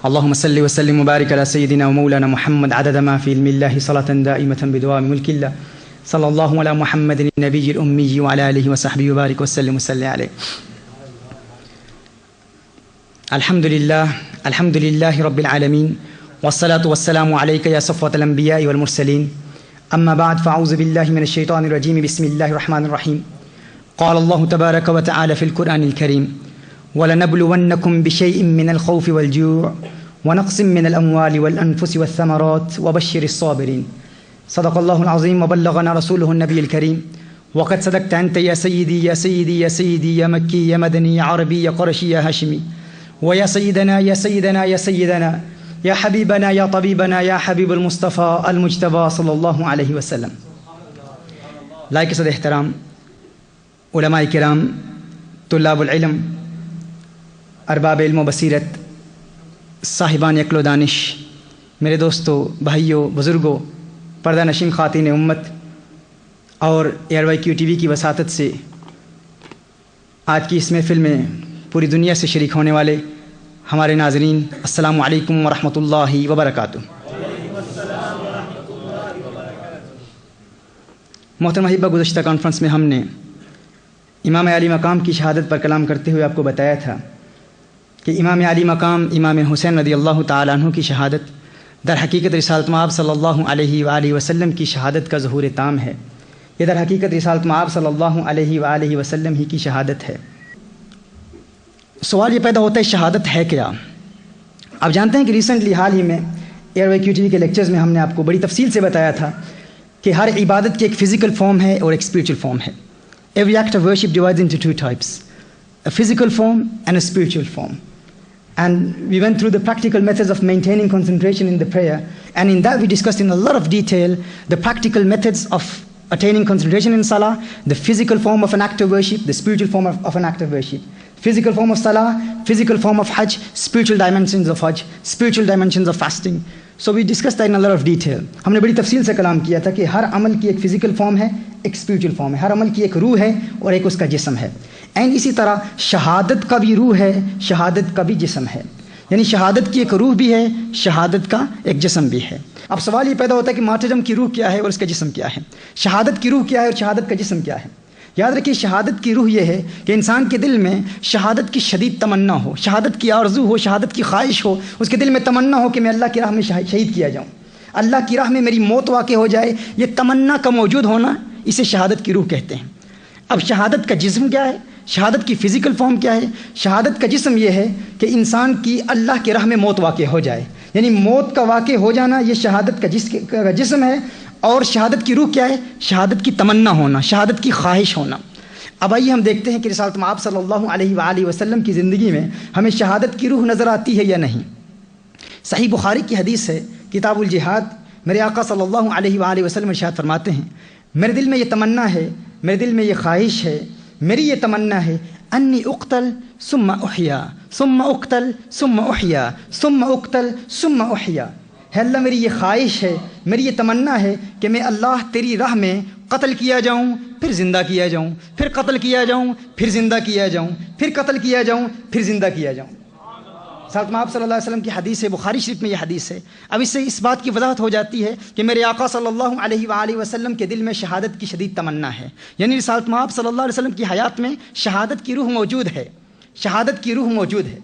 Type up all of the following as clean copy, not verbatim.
اللهم صل وسلم وبارك على سيدنا ومولانا محمد عدد ما في علم الله صلاة دائمة بدوام ملك الله صلى الله على محمد النبي الأمي وعلى آله وصحبه وبارك وسلم وصلي عليه. الحمد لله رب العالمين والصلاة والسلام عليك يا صفوة الأنبياء والمرسلين. أما بعد فأعوذ بالله من الشيطان الرجيم. بسم الله الرحمن الرحيم. قال الله تبارك وتعالى في القرآن الكريم: وَلَنَبْلُوَنَّكُمْ بِشَيْءٍ مِّنَ الْخَوْفِ وَالْجُوعِ وَنَقْصٍ مِّنَ الْأَمْوَالِ وَالْأَنفُسِ وَالثَّمَرَاتِ وَبَشِّرِ الصَّابِرِينَ. صدق الله العظيم وبلغنا رسوله النبي الكريم. وقد صدقت أنت يا سيدي يا سيدي يا سيدي يا مكي يا مدني يا عربي يا قرشي يا هاشمي، ويا سيدنا يا سيدنا يا سيدنا يا حبيبنا يا طبيبنا يا حبيب المصطفى المجتبى صلی اللہ علیہ وسلم. لائق صد احترام علماء کرام، طلاب العلم، ارباب علم و بصیرت، صاحبان عقل و دانش، میرے دوستوں، بھائیوں، بزرگوں، پردہ نشین خواتین امت اور ARYQ TV کی وساطت سے آج کی اس محفل میں پوری دنیا سے شریک ہونے والے ہمارے ناظرین، السلام علیکم ورحمۃ اللہ وبرکاتہ. محترم احبہ، گزشتہ کانفرنس میں ہم نے امام عالی مقام کی شہادت پر کلام کرتے ہوئے آپ کو بتایا تھا کہ امام عالی مقام امام حسین رضی اللہ تعالیٰ عنہ کی شہادت در حقیقت رسالت مآب صلی اللہ علیہ وآلہ وسلم کی شہادت کا ظہور تام ہے. یہ در حقیقت رسالت مآب صلی اللہ علیہ وآلہ وسلم ہی کی شہادت ہے. سوال یہ پیدا ہوتا ہے شہادت ہے کیا؟ آپ جانتے ہیں کہ ریسنٹلی حال ہی میں ARYQ TV کے لیکچرز میں ہم نے آپ کو بڑی تفصیل سے بتایا تھا کہ ہر عبادت کی ایک فزیکل فارم ہے اور ایک اسپریچول فارم ہے. Every act of worship divides into two types, a physical form and a spiritual form. And we went through the practical methods of maintaining concentration in the prayer, and in that we discussed in a lot of detail the practical methods of attaining concentration in salah, the physical form of an act of worship, the spiritual form of an act of worship. Physical form of salah, physical form of hajj, spiritual dimensions of hajj, spiritual dimensions of fasting. So we discussed that in a lot of detail. ہم نے بڑی تفصیل سے کلام کیا تھا کہ ہر عمل کی ایک فزیکل فارم ہے، ایک اسپریچول فارم ہے، ہر عمل کی ایک روح ہے اور ایک اس کا جسم ہے. اینڈ اسی طرح شہادت کا بھی روح ہے، شہادت کا بھی جسم ہے. یعنی شہادت کی ایک روح بھی ہے، شہادت کا ایک جسم بھی ہے. اب سوال یہ پیدا ہوتا ہے کہ مارٹرڈم کی روح کیا ہے اور اس کا جسم کیا ہے؟ شہادت کی روح کیا ہے اور شہادت کا جسم کیا ہے؟ یاد رکھیے، شہادت کی روح یہ ہے کہ انسان کے دل میں شہادت کی شدید تمنا ہو، شہادت کی آرزو ہو، شہادت کی خواہش ہو، اس کے دل میں تمنا ہو کہ میں اللہ کی راہ میں شہید کیا جاؤں، اللہ کی راہ میں میری موت واقع ہو جائے. یہ تمنا کا موجود ہونا، اسے شہادت کی روح کہتے ہیں. اب شہادت کا جسم کیا ہے؟ شہادت کی فزیکل فارم کیا ہے؟ شہادت کا جسم یہ ہے کہ انسان کی اللہ کی راہ میں موت واقع ہو جائے، یعنی موت کا واقع ہو جانا، یہ شہادت کا جسم ہے. اور شہادت کی روح کیا ہے؟ شہادت کی تمنا ہونا، شہادت کی خواہش ہونا. اب آئیے ہم دیکھتے ہیں کہ رسالت مآب صلی اللہ علیہ وآلہ وسلم کی زندگی میں ہمیں شہادت کی روح نظر آتی ہے یا نہیں. صحیح بخاری کی حدیث ہے، کتاب الجہاد، میرے آقا صلی اللہ علیہ وآلہ وسلم ارشاد فرماتے ہیں: میرے دل میں یہ تمنا ہے، میرے دل میں یہ خواہش ہے، میری یہ تمنا ہے، انی اقتل ثم احیا ثم اقتل ثم احیا ثم اقتل ثم احیا. ہے اللہ، میری یہ خواہش ہے، میری یہ تمنا ہے کہ میں اللہ تیری راہ میں قتل کیا جاؤں، پھر زندہ کیا جاؤں، پھر قتل کیا جاؤں، پھر زندہ کیا جاؤں، پھر قتل کیا جاؤں، پھر زندہ کیا جاؤں. ساتھ میں آپ صلی اللہ علیہ وسلم کی حدیث ہے، بخاری شریف میں یہ حدیث ہے. اب اس سے اس بات کی وضاحت ہو جاتی ہے کہ میرے آقا صلی اللہ علیہ وآلہ وسلم کے دل میں شہادت کی شدید تمنا ہے. یعنی رسالت مآب صلی اللہ علیہ وسلم کی حیات میں شہادت کی روح موجود ہے، شہادت کی روح موجود ہے.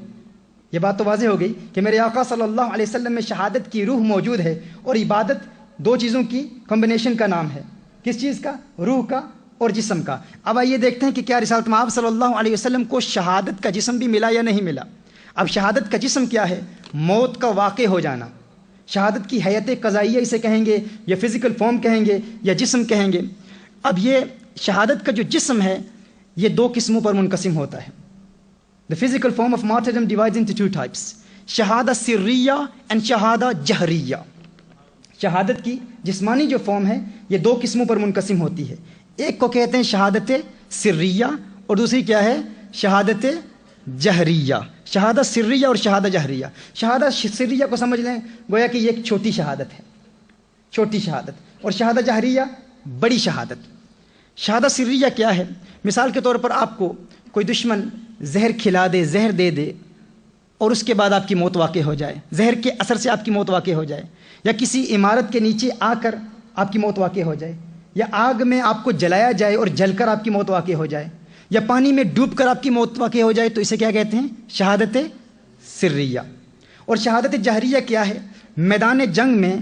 یہ بات تو واضح ہو گئی کہ میرے آقا صلی اللہ علیہ وسلم میں شہادت کی روح موجود ہے. اور عبادت دو چیزوں کی کمبینیشن کا نام ہے. کس چیز کا؟ روح کا اور جسم کا. اب آئیے دیکھتے ہیں کہ کیا رسالت مآب صلی اللہ علیہ وسلم کو شہادت کا جسم بھی ملا یا نہیں ملا. اب شہادت کا جسم کیا ہے؟ موت کا واقع ہو جانا. شہادت کی حیت قضائیہ اسے کہیں گے، یا فزیکل فارم کہیں گے، یا جسم کہیں گے. اب یہ شہادت کا جو جسم ہے یہ دو قسموں پر منقسم ہوتا ہے. The physical form of martyrdom divides into two types: شہادہ سریہ and شہادہ جہریہ. شہادت کی جسمانی جو فارم ہے یہ دو قسموں پر منقسم ہوتی ہے. ایک کو کہتے ہیں شہادت سریہ اور دوسری کیا ہے؟ شہادت جہریہ. شہادہ سریہ اور شہادہ جہریہ. شہادہ سریہ کو سمجھ لیں گویا کہ یہ ایک چھوٹی شہادت ہے، چھوٹی شہادت. اور شہادہ جہریہ بڑی شہادت. شہادہ سریہ کیا ہے؟ مثال کے طور پر آپ کو کوئی دشمن زہر کھلا دے، زہر دے دے، اور اس کے بعد آپ کی موت واقع ہو جائے، زہر کے اثر سے آپ کی موت واقع ہو جائے، یا کسی عمارت کے نیچے آ کر آپ کی موت واقع ہو جائے، یا آگ میں آپ کو جلایا جائے اور جل کر آپ کی موت واقع ہو جائے، یا پانی میں ڈوب کر آپ کی موت واقع ہو جائے، تو اسے کیا کہتے ہیں؟ شہادت سریہ۔ اور شہادت جہریہ کیا ہے؟ میدان جنگ میں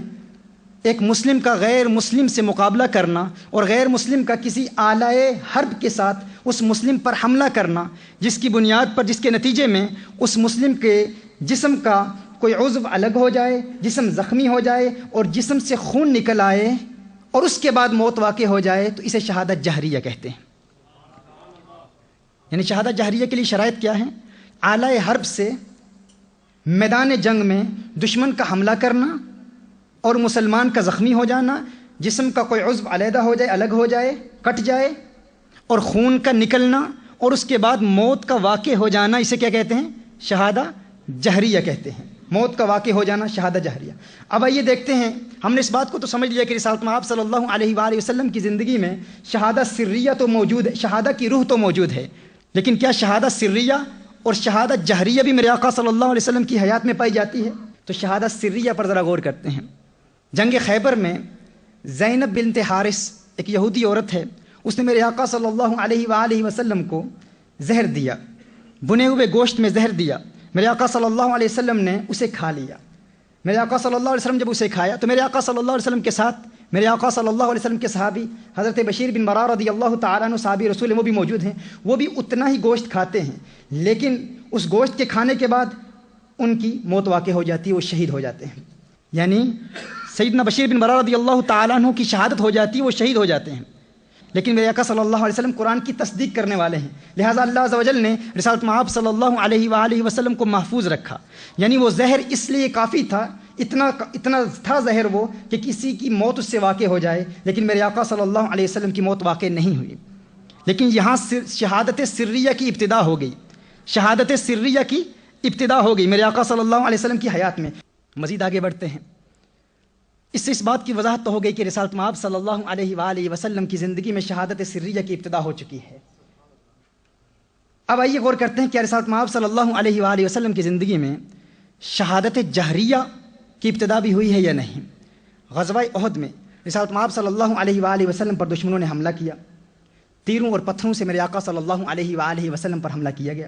ایک مسلم کا غیر مسلم سے مقابلہ کرنا اور غیر مسلم کا کسی آلائے حرب کے ساتھ اس مسلم پر حملہ کرنا، جس کی بنیاد پر، جس کے نتیجے میں اس مسلم کے جسم کا کوئی عضو الگ ہو جائے، جسم زخمی ہو جائے اور جسم سے خون نکل آئے اور اس کے بعد موت واقع ہو جائے، تو اسے شہادت جہریہ کہتے ہیں۔ یعنی شہادت جہریہ کے لیے شرائط کیا ہیں؟ آلائے حرب سے میدان جنگ میں دشمن کا حملہ کرنا اور مسلمان کا زخمی ہو جانا، جسم کا کوئی عضو علیحدہ ہو جائے، الگ ہو جائے، کٹ جائے، اور خون کا نکلنا اور اس کے بعد موت کا واقع ہو جانا، اسے کیا کہتے ہیں؟ شہادت جہریہ کہتے ہیں۔ موت کا واقع ہو جانا شہادت جہریہ۔ اب آئیے دیکھتے ہیں، ہم نے اس بات کو تو سمجھ لیا کہ رسالت مآب صلی اللہ علیہ وآلہ وسلم کی زندگی میں شہادت سریہ تو موجود ہے، شہادت کی روح تو موجود ہے، لیکن کیا شہادت سریہ اور شہادت جہریہ بھی میرے آقا صلی اللہ علیہ وسلم کی حیات میں پائی جاتی ہے؟ تو شہادت سریہ پر ذرا غور کرتے ہیں۔ جنگ خیبر میں زینب بنت حارث ایک یہودی عورت ہے، اس نے میرے آقا صلی اللہ علیہ وآلہ وسلم کو زہر دیا، بنے ہوئے گوشت میں زہر دیا، میرے آقا صلی اللہ علیہ وسلم نے اسے کھا لیا۔ میرے آقا صلی اللہ علیہ وسلم جب اسے کھایا تو میرے آقا صلی اللہ علیہ وسلم کے ساتھ میرے آقا صلی اللہ علیہ وسلم کے صحابی حضرت بشیر بن برار رضی اللہ تعالیٰ عنہ صحابی رسول، وہ بھی موجود ہیں، وہ بھی اتنا ہی گوشت کھاتے ہیں، لیکن اس گوشت کے کھانے کے بعد ان کی موت واقع ہو جاتی ہے، وہ شہید ہو جاتے ہیں۔ یعنی سیدنا بشیر بن برار رضی اللہ تعالیٰ عنہ کی شہادت ہو جاتی ہے، وہ شہید ہو جاتے ہیں، لیکن میرے آقا صلی اللہ علیہ وسلم قرآن کی تصدیق کرنے والے ہیں، لہٰذا اللہ عز و جل نے رسالت مآب صلی اللہ علیہ وآلہ وسلم کو محفوظ رکھا۔ یعنی وہ زہر اس لیے کافی تھا، اتنا تھا زہر وہ کہ کسی کی موت اس سے واقع ہو جائے، لیکن میرے آقا صلی اللہ علیہ وسلم کی موت واقع نہیں ہوئی۔ لیکن یہاں شہادت سریہ کی ابتدا ہو گئی، شہادت سریہ کی ابتدا ہو گئی میرے آقا صلی اللہ علیہ وسلم کی حیات میں۔ مزید آگے بڑھتے ہیں، اس سے اس بات کی وضاحت تو ہو گئی کہ رسالت مآب صلی اللہ علیہ وآلہ وسلم کی زندگی میں شہادت سریہ کی ابتدا ہو چکی ہے۔ اب آئیے غور کرتے ہیں کہ رسالت مآب صلی اللہ علیہ وآلہ وسلم کی زندگی میں شہادت جہریہ کی ابتدا بھی ہوئی ہے یا نہیں۔ غزوہ احد میں رسالت مآب صلی اللہ علیہ وآلہ وسلم پر دشمنوں نے حملہ کیا، تیروں اور پتھروں سے میرے آقا صلی اللہ علیہ وآلہ وسلم پر حملہ کیا گیا۔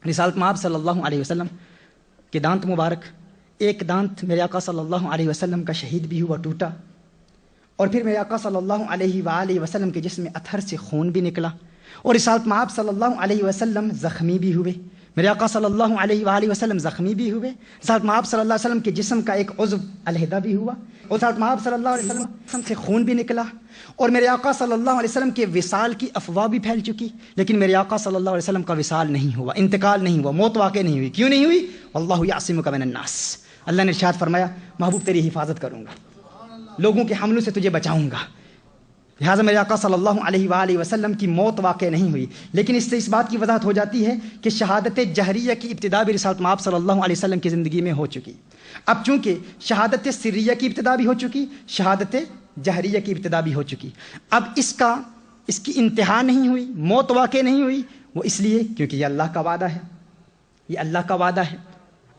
رسالت مآب صلی اللہ علیہ وسلم کے دانت مبارک، ایک دانت میرے آقا صلی اللہ علیہ وسلم کا شہید بھی ہوا، ٹوٹا، اور پھر میرے آقا صلی اللہ علیہ وآلہ وسلم کے جسم میں اطہر سے خون بھی نکلا، اور رسالت مآب صلی اللہ علیہ وسلم زخمی بھی ہوئے، میرے آقا صلی اللہ علیہ وآلہ وسلم زخمی بھی ہوئے، رسالت مآب صلی اللہ علیہ وسلم کے جسم کا ایک عضو علیحدہ بھی ہوا، اور رسالت مآب صلی اللہ علیہ وسلم سے خون بھی نکلا، اور میرے آقا صلی اللہ علیہ وسلم کے وصال کی افواہ بھی پھیل چکی، لیکن میرے آقا صلی اللہ علیہ وسلم کا وصال نہیں ہوا، انتقال نہیں ہوا، موت واقع نہیں ہوئی۔ کیوں نہیں ہوئی؟ واللہ یعصمک من الناس، اللہ نے ارشاد فرمایا محبوب تیری حفاظت کروں گا، لوگوں کے حملوں سے تجھے بچاؤں گا، لہٰذا میرے آقا صلی اللہ علیہ وآلہ وسلم کی موت واقع نہیں ہوئی۔ لیکن اس سے اس بات کی وضاحت ہو جاتی ہے کہ شہادت جہریہ کی ابتدا بھی رسالت مآب صلی اللہ علیہ وسلم کی زندگی میں ہو چکی۔ اب چونکہ شہادت سریہ کی ابتدا بھی ہو چکی، شہادت جہریہ کی ابتدا بھی ہو چکی، اب اس کی انتہا نہیں ہوئی، موت واقع نہیں ہوئی، وہ اس لیے کیونکہ یہ اللہ کا وعدہ ہے، یہ اللہ کا وعدہ ہے،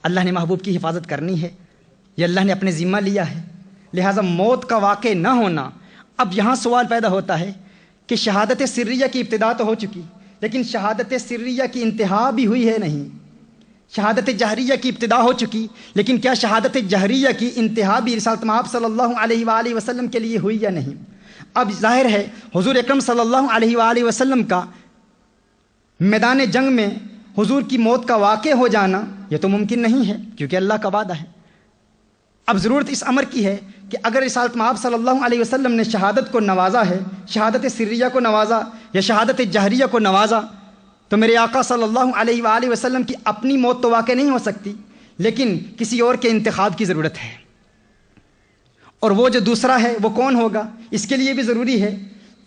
اللہ نے محبوب کی حفاظت کرنی ہے، یہ اللہ نے اپنے ذمہ لیا ہے، لہٰذا موت کا واقع نہ ہونا۔ اب یہاں سوال پیدا ہوتا ہے کہ شہادت سریہ کی ابتدا تو ہو چکی، لیکن شہادت سریہ کی انتہا بھی ہوئی ہے نہیں۔ شہادت جہریہ کی ابتدا ہو چکی، لیکن کیا شہادت جہریہ کی انتہا بھی رسالت مآب صلی اللہ علیہ وآلہ وسلم کے لیے ہوئی یا نہیں؟ اب ظاہر ہے حضور اکرم صلی اللہ علیہ وآلہ وسلم کا میدان جنگ میں حضور کی موت کا واقع ہو جانا یہ تو ممکن نہیں ہے، کیونکہ اللہ کا وعدہ ہے۔ اب ضرورت اس امر کی ہے کہ اگر رسالت مآب صلی اللہ علیہ وسلم نے شہادت کو نوازا ہے، شہادت سریہ کو نوازا یا شہادت جہریہ کو نوازا، تو میرے آقا صلی اللہ علیہ وآلہ وسلم کی اپنی موت تو واقع نہیں ہو سکتی، لیکن کسی اور کے انتخاب کی ضرورت ہے، اور وہ جو دوسرا ہے وہ کون ہوگا؟ اس کے لیے بھی ضروری ہے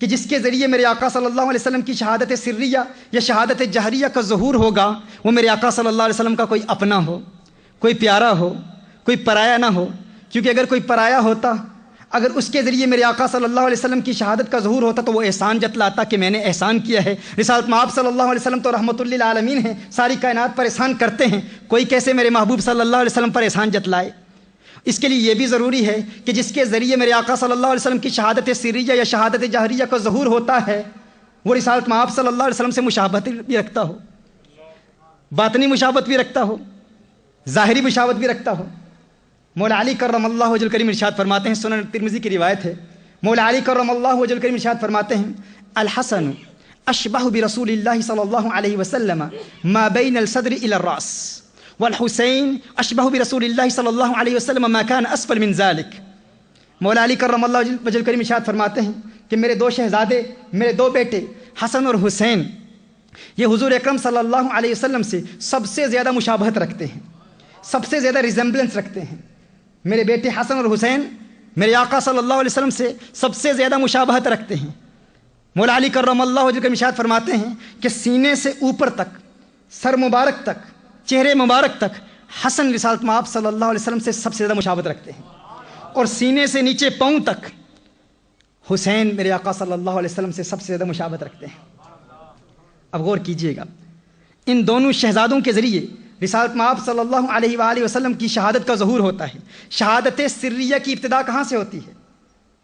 کہ جس کے ذریعے میرے آقا صلی اللہ علیہ وسلم کی شہادت سریہ یا شہادت جہریہ کا ظہور ہوگا، وہ میرے آقا صلی اللہ علیہ وسلم کا کوئی اپنا ہو، کوئی پیارا ہو، کوئی پرایا نہ ہو، کیونکہ اگر کوئی پرایا ہوتا، اگر اس کے ذریعے میرے آقا صلی اللہ علیہ وسلم کی شہادت کا ظہور ہوتا تو وہ احسان جتلاتا کہ میں نے احسان کیا ہے۔ رسالت مآب صلی اللہ علیہ وسلم تو رحمت للعالمین ہیں، ساری کائنات پر احسان کرتے ہیں، کوئی کیسے میرے محبوب صلی اللہ علیہ وسلم پر احسان جتلائے؟ اس کے لیے یہ بھی ضروری ہے کہ جس کے ذریعے میرے آقا صلی اللہ علیہ وسلم کی شہادت سریہ یا شہادت جہریہ کا ظہور ہوتا ہے وہ رسالت مآب صلی اللہ علیہ وسلم سے مشابہت بھی رکھتا ہو، باطنی مشابہت بھی رکھتا ہو، ظاہری مشابہت بھی رکھتا ہو۔ مولا علی کرم اللہ وجہ الکریم ارشاد فرماتے ہیں، سنن ترمذی کی روایت ہے، مولا علی کرم اللہ وجہ الکریم ارشاد فرماتے ہیں، الحسن اشبہ برسول اللہ صلی اللہ علیہ وسلم ما بین الصدر الی الراس والحسین اشبہ برسول اللہ صلی اللہ علیہ وسلم ما کان اسفل من ذلک۔ مولا علی کرم اللہ وجہ الکریم ارشاد فرماتے ہیں کہ میرے دو شہزادے، میرے دو بیٹے حسن اور حسین، یہ حضور اکرم صلی اللہ علیہ وسلم سے سب سے زیادہ مشابہت رکھتے ہیں، سب سے زیادہ ریزمبلنس رکھتے ہیں۔ میرے بیٹے حسن اور حسین میرے آقا صلی اللہ علیہ وسلم سے سب سے زیادہ مشابہت رکھتے ہیں۔ مولا علی کرم اللہ وجہ الکریم ارشاد فرماتے ہیں کہ سینے سے اوپر تک، سر مبارک تک، چہرے مبارک تک حسن رسالت مآب صلی اللہ علیہ وسلم سے سب سے زیادہ مشابہت رکھتے ہیں، اور سینے سے نیچے پاؤں تک حسین میرے آقا صلی اللہ علیہ وسلم سے سب سے زیادہ مشابہت رکھتے ہیں۔ اب غور کیجئے گا، ان دونوں شہزادوں کے ذریعے رسالت مآب صلی اللہ علیہ وآلہ وسلم کی شہادت کا ظہور ہوتا ہے۔ شہادت سریہ کی ابتدا کہاں سے ہوتی ہے؟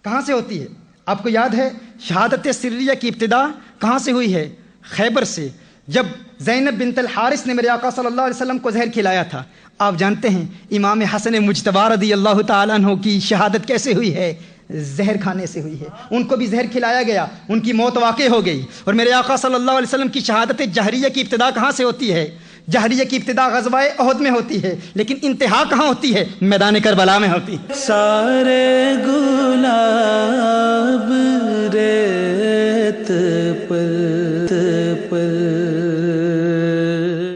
کہاں سے ہوتی ہے؟ آپ کو یاد ہے شہادت سریہ کی ابتدا کہاں سے ہوئی ہے؟ خیبر سے، جب زینب بنت الحارث نے میرے آقا صلی اللہ علیہ وسلم کو زہر کھلایا تھا۔ آپ جانتے ہیں امام حسن مجتبی رضی اللہ تعالیٰ عنہ کی شہادت کیسے ہوئی ہے؟ زہر کھانے سے ہوئی ہے، ان کو بھی زہر کھلایا گیا، ان کی موت واقع ہو گئی۔ اور میرے آقا صلی اللہ علیہ وسلم کی شہادت جہریہ کی ابتدا کہاں سے ہوتی ہے؟ جہریہ کی ابتدا غزوہ احد میں ہوتی ہے، لیکن انتہا کہاں ہوتی ہے؟ میدان کربلا میں ہوتی ہے۔ سارے گلاب ریت پر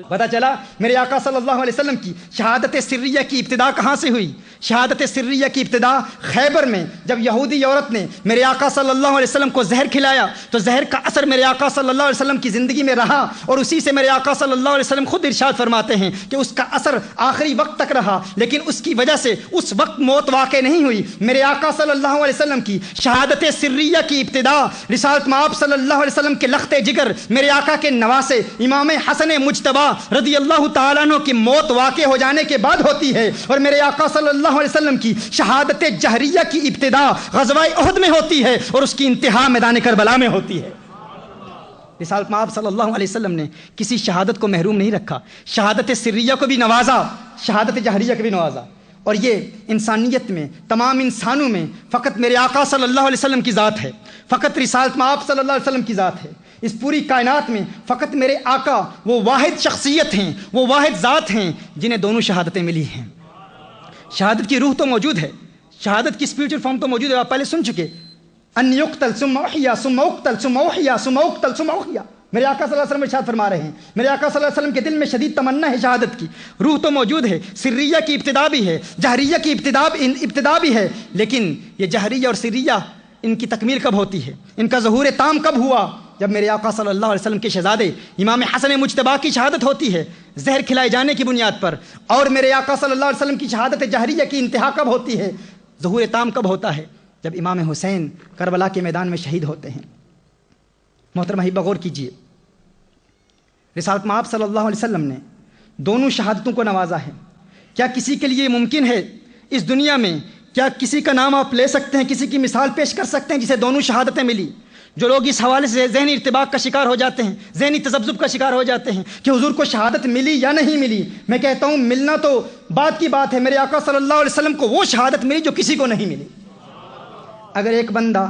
پتا چلا میرے آقا صلی اللہ علیہ وسلم کی شہادت سریہ کی ابتدا کہاں سے ہوئی؟ شہادت سریہ کی ابتدا خیبر میں، جب یہودی عورت نے میرے آقا صلی اللہ علیہ وسلم کو زہر کھلایا تو زہر کا اثر میرے آقا صلی اللہ علیہ وسلم کی زندگی میں رہا، اور اسی سے میرے آقا صلی اللہ علیہ وسلم خود ارشاد فرماتے ہیں کہ اس کا اثر آخری وقت تک رہا، لیکن اس کی وجہ سے اس وقت موت واقع نہیں ہوئی۔ میرے آقا صلی اللہ علیہ وسلم کی شہادت سریہ کی ابتدا رسالت مآب صلی اللہ علیہ وسلم کے لخت جگر میرے آقا کے نواسے امام حسن مجتبی رضی اللہ تعالیٰ عنہ کی موت واقع ہو جانے کے بعد ہوتی ہے، اور میرے آقا صلی اللہ علیہ وسلم کی شہادت جہریہ کی ابتدا غزوہ احد میں ہوتی ہے، اور اس کی انتہا میدان کربلا میں ہوتی ہے۔ رسالت مآب صلی اللہ علیہ وسلم نے کسی شہادت کو محروم نہیں رکھا، شہادت سریہ کو بھی نوازا، شہادت جہریہ کو بھی نوازا، اور یہ انسانیت میں، تمام انسانوں میں فقط میرے آقا صلی اللہ علیہ وسلم کی ذات ہے، فقط رسالت مآب صلی اللہ علیہ وسلم کی ذات ہے۔ اس پوری کائنات میں فقط میرے آقا وہ واحد شخصیت ہیں، وہ واحد ذات ہیں جنہیں دونوں شہادتیں ملی ہیں۔ شہادت کی روح تو موجود ہے، شہادت کی اسپریچول فارم تو موجود ہے، آپ پہلے سن چکے، ان یقتل ثم احیا ثم اقتل ثم احیا ثم اقتل ثم احیا۔ میرے آقا صلی اللہ علیہ وسلم ارشاد فرما رہے ہیں، میرے آقا صلی اللہ علیہ وسلم کے دل میں شدید تمنا ہے شہادت کی، روح تو موجود ہے، سریہ کی ابتدا بھی ہے، جہریہ کی ابتدا بھی ہے، لیکن یہ جہریہ اور سریہ ان کی تکمیل کب ہوتی ہے؟ ان کا ظہور تام کب ہوا؟ جب میرے آقا صلی اللہ علیہ وسلم کے شہزادے امام حسن مجتبی کی شہادت ہوتی ہے زہر کھلائے جانے کی بنیاد پر، اور میرے آقا صلی اللہ علیہ وسلم کی شہادت جہریہ کی انتہا کب ہوتی ہے، ظہور تام کب ہوتا ہے؟ جب امام حسین کربلا کے میدان میں شہید ہوتے ہیں۔ محترم احبہ غور کیجیے، رسالت مآب صلی اللہ علیہ وسلم نے دونوں شہادتوں کو نوازا ہے۔ کیا کسی کے لیے ممکن ہے اس دنیا میں، کیا کسی کا نام آپ لے سکتے ہیں، کسی کی مثال پیش کر سکتے ہیں جسے دونوں شہادتیں ملی؟ جو لوگ اس حوالے سے ذہنی ارتباک کا شکار ہو جاتے ہیں، ذہنی تذبذب کا شکار ہو جاتے ہیں کہ حضور کو شہادت ملی یا نہیں ملی، میں کہتا ہوں ملنا تو بات کی بات ہے، میرے آقا صلی اللہ علیہ وسلم کو وہ شہادت ملی جو کسی کو نہیں ملی۔ اگر ایک بندہ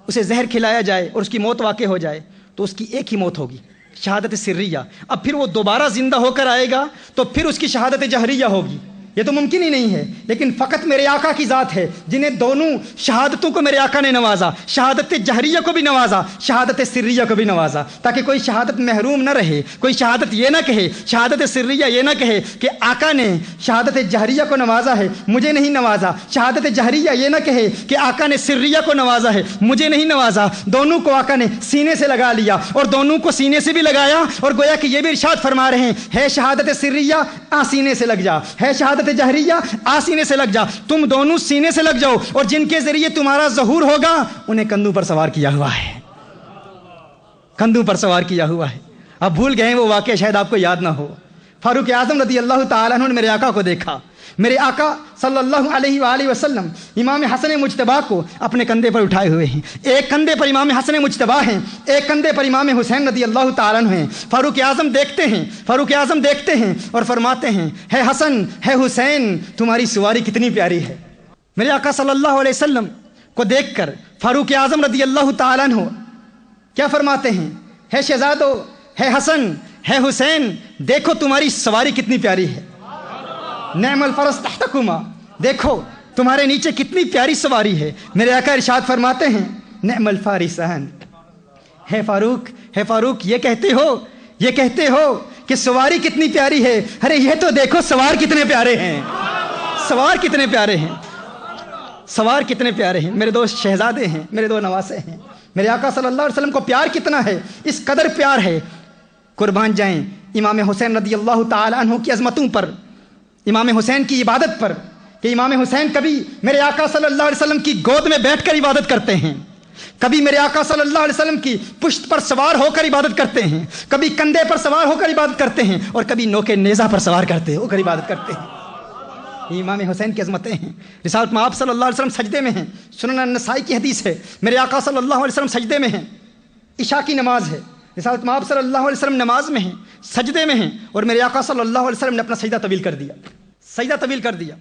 اسے زہر کھلایا جائے اور اس کی موت واقع ہو جائے تو اس کی ایک ہی موت ہوگی، شہادت سریہ۔ اب پھر وہ دوبارہ زندہ ہو کر آئے گا تو پھر اس کی شہادت جہریہ ہوگی، یہ تو ممکن ہی نہیں ہے، لیکن فقط میرے آقا کی ذات ہے جنہیں دونوں شہادتوں کو میرے آقا نے نوازا، شہادت جہریہ کو بھی نوازا، شہادت سریہ کو بھی نوازا، تاکہ کوئی شہادت محروم نہ رہے، کوئی شہادت یہ نہ کہے، شہادت سریہ یہ نہ کہے کہ آقا نے شہادت جہریہ کو نوازا ہے مجھے نہیں نوازا، شہادت جہریہ یہ نہ کہے کہ آقا نے سریہ کو نوازا ہے مجھے نہیں نوازا۔ دونوں کو آقا نے سینے سے لگا لیا، اور دونوں کو سینے سے بھی لگایا، اور گویا کہ یہ بھی ارشاد فرما رہے ہیں، ہے شہادت سریہ سینے سے لگ جا، ہے شہادت جہریہ آسینے سے لگ جا، تم دونوں سینے سے لگ جاؤ، اور جن کے ذریعے تمہارا ظہور ہوگا انہیں کندھوں پر سوار کیا ہوا ہے، کندھوں پر سوار کیا ہوا ہے۔ اب بھول گئے وہ واقعہ، شاید آپ کو یاد نہ ہو۔ فاروق اعظم رضی اللہ تعالیٰ عنہ نے میرے آقا کو دیکھا، میرے آقا صلی اللہ علیہ وآلہ وسلم امام حسن مجتبیٰ کو اپنے کندھے پر اٹھائے ہوئے ہیں، ایک کندھے پر امام حسن مجتبیٰ ہیں، ایک کندھے پر امام حسین رضی اللہ تعالیٰ عنہ ہیں۔ فاروق اعظم دیکھتے ہیں اور فرماتے ہیں، ہے حسن ہے حسین تمہاری سواری کتنی پیاری ہے۔ میرے آقا صلی اللہ علیہ وسلم کو دیکھ کر فاروق اعظم رضی اللہ تعالیٰ عنہ کیا فرماتے ہیں، ہے شہزادو ہے حسن ہے حسین دیکھو تمہاری سواری کتنی پیاری ہے، نعم الفرس تحتکما، دیکھو تمہارے نیچے کتنی پیاری سواری ہے۔ میرے آقا ارشاد فرماتے ہیں، نعم الفارسان، ہے فاروق یہ کہتے ہو کہ سواری کتنی پیاری ہے، ارے یہ تو دیکھو سوار کتنے پیارے ہیں، سوار کتنے پیارے ہیں، میرے دو شہزادے ہیں، میرے دو نواسے ہیں۔ میرے آقا صلی اللہ علیہ وسلم کو پیار کتنا ہے، اس قدر پیار ہے، قربان جائیں امام حسین رضی اللہ تعالی عنہ کی عظمتوں پر، امام حسین کی عبادت پر، کہ امام حسین کبھی میرے آقا صلی اللہ علیہ وسلم کی گود میں بیٹھ کر عبادت کرتے ہیں، کبھی میرے آقا صلی اللہ علیہ وسلم کی پشت پر سوار ہو کر عبادت کرتے ہیں، کبھی کندھے پر سوار ہو کر عبادت کرتے ہیں، اور کبھی نوکے نیزہ پر سوار ہو کر عبادت کرتے ہیں۔ یہ امام حسین کی عظمتیں ہیں۔ رسالت میں آپ صلی اللہ علیہ وسلم سجدے میں ہیں، سنن النسائی کی حدیث ہے، میرے آقا صلی اللہ علیہ وسلم سجدے میں ہیں، عشاء کی نماز ہے، رسالت میں آپ صلی اللہ علیہ وسلم نماز میں ہیں، سجدے میں ہیں، اور میرے آقا صلی اللہ علیہ وسلم نے اپنا سجدہ طویل کر دیا۔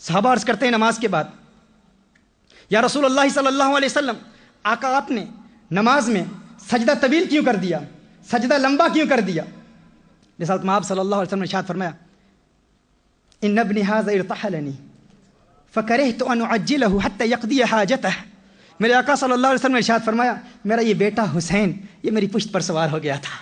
صحابہ عرض کرتے ہیں نماز کے بعد، یا رسول اللہ صلی اللہ علیہ وسلم، آقا آپ نے نماز میں سجدہ طویل کیوں کر دیا، سجدہ لمبا کیوں کر دیا؟ رسالت میں آپ صلی اللہ علیہ وسلم نے ارشاد فرمایا، ان ابن هذا ارتحلني فكرهت ان اعجله حتى يقضي حاجته۔ میرے آقا صلی اللہ علیہ وسلم نے ارشاد فرمایا، میرا یہ بیٹا حسین یہ میری پشت پر سوار ہو گیا تھا،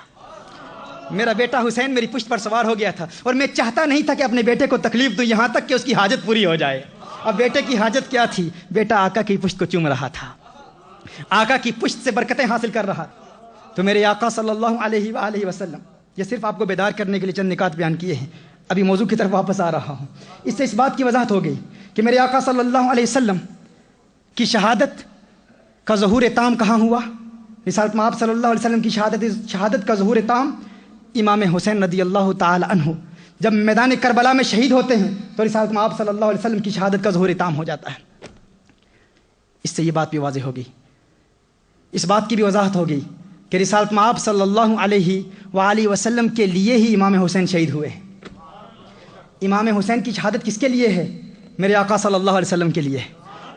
میرا بیٹا حسین میری پشت پر سوار ہو گیا تھا، اور میں چاہتا نہیں تھا کہ اپنے بیٹے کو تکلیف دوں یہاں تک کہ اس کی حاجت پوری ہو جائے۔ اب بیٹے کی حاجت کیا تھی؟ بیٹا آقا کی پشت کو چوم رہا تھا، آقا کی پشت سے برکتیں حاصل کر رہا۔ تو میرے آقا صلی اللہ علیہ وآلہ وسلم، یہ صرف آپ کو بیدار کرنے کے لیے چند نکات بیان کیے ہیں، ابھی موضوع کی طرف واپس آ رہا ہوں۔ اس سے اس بات کی وضاحت ہو گئی کہ میرے آقا صلی اللہ علیہ وسلم کی شہادت کا ظہور تام کہاں ہوا؟ رسالت میں آپ صلی اللہ علیہ وسلم کی شہادت کا ظہور تام امام حسین رضی اللہ تعالی عنہ جب میدان کربلا میں شہید ہوتے ہیں، تو رسالت میں آپ صلی اللہ علیہ وسلم کی شہادت کا ظہور تام ہو جاتا ہے۔ اس سے یہ بات بھی واضح ہوگی، اس بات کی بھی وضاحت ہوگی کہ رسالت میں آپ صلی اللہ علیہ وآلہ وسلم کے لیے ہی امام حسین شہید ہوئے ہیں۔ امام حسین کی شہادت کس کے لیے ہے؟ میرے آقا صلی اللہ علیہ وسلم کے لیے ہے۔